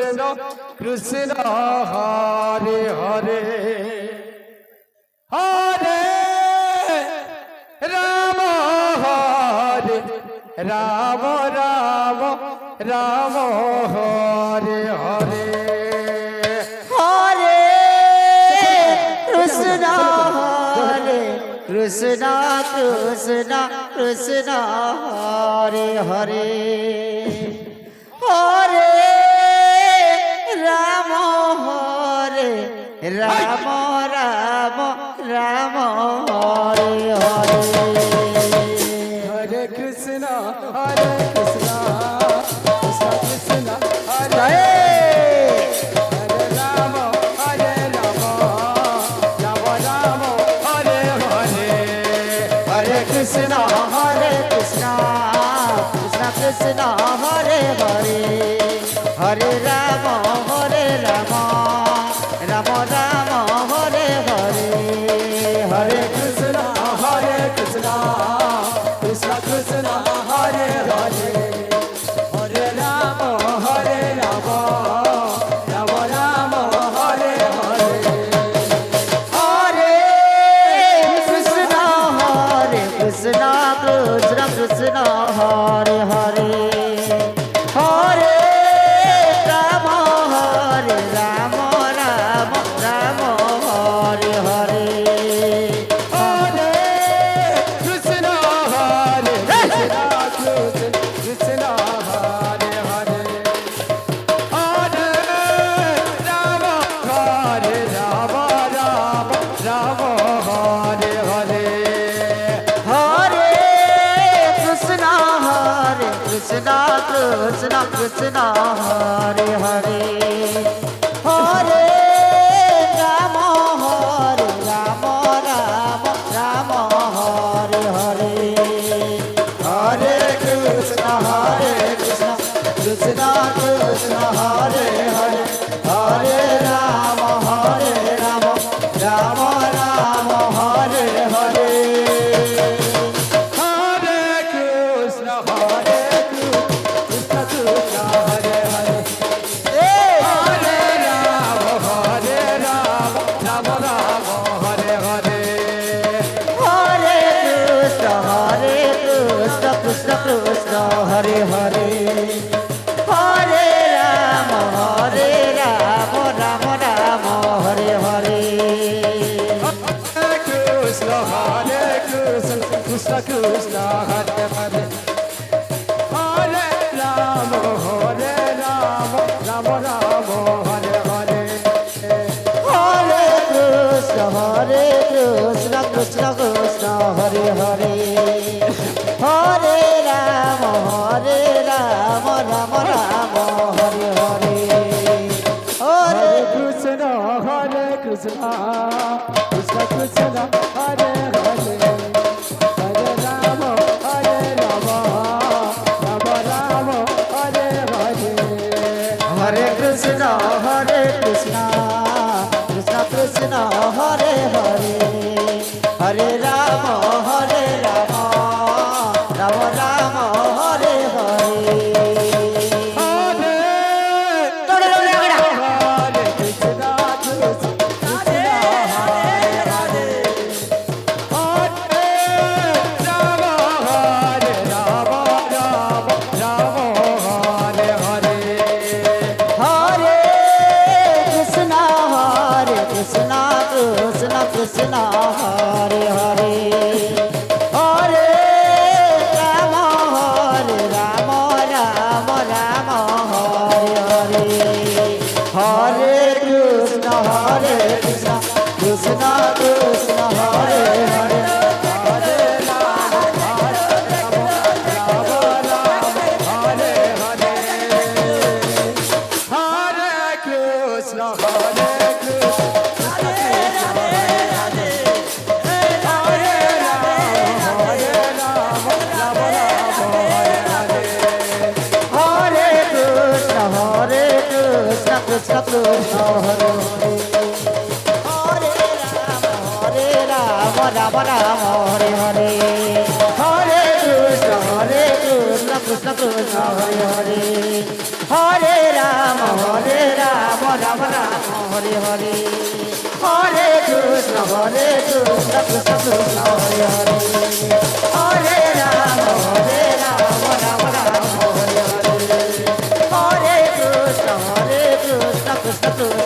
Krishna Krishna Hare Hare Hare Ram Hare Ram Ram Ram Hare Hare Hare Krishna Hare Krishna Krishna Krishna Hare Hare Hare Ram Hare Ram Ram Ram Hare Hare Hare Krishna Krishna Krishna Hare Joy Hare Ram Ram Ram Hare Hare Hare Krishna Krishna Krishna Hare Hare Hare Ram Ram Ram Hare Hare Hare Krishna Krishna Krishna Krishna Hare Hare Hare Ram Ram Ram Hare Hare Hare Krishna Krishna Krishna Hare Hare Hare Ram Ram Ram Hare Hare Hare Krishna Krishna Hare Hare Hare Ram Ram Ram Hare Hare Hare Krishna Krishna Krishna Hare Hare Hare Ram Ram Ram Hare Hare Hare Krishna Krishna Krishna Hare Hare Hare Ram Ram Ram Hare Hare Hare Krishna Krishna Krishna Hare Hare Hare Ram Ram Ram Hare Hare Hare Krishna Krishna Krishna Hare Hare Hare Ram Ram Ram Hare Hare Krishna Krishna Krishna Hare Hare Hare Ram Ram Ram Hare Hare Hare Krishna Krishna Krishna Hare Hare Hare Ram Ram Ram Hare Hare Hare Hare Krishna Krishna Krishna Krishna Hare Hare Hare Ram Ram Ram Hare Hare Hare Krishna Krishna Krishna Hare Hare Hare Ram Ram Ram Hare Hare Hare তোড়ে তোড়ে আগড়া Hare Krishna Krishna Hare Hare Hare Ram Ram Ram Hare Hare Hare Krishna Krishna Krishna Hare Hare Hare Ram Ram Ram Hare Hare Hare Krishna Krishna Krishna Hare Hare Hare Ram Ram Hare Hare Hare Krishna Krishna Krishna Hare Hare Ram Ram Ram Hare Hare Hare Krishna Krishna Krishna Hare Hare Hare Ram Hare Hare Hare Krishna Krishna Krishna Hare Hare Hare Ram Ram Ram Hare Hare Hare Krishna Krishna Krishna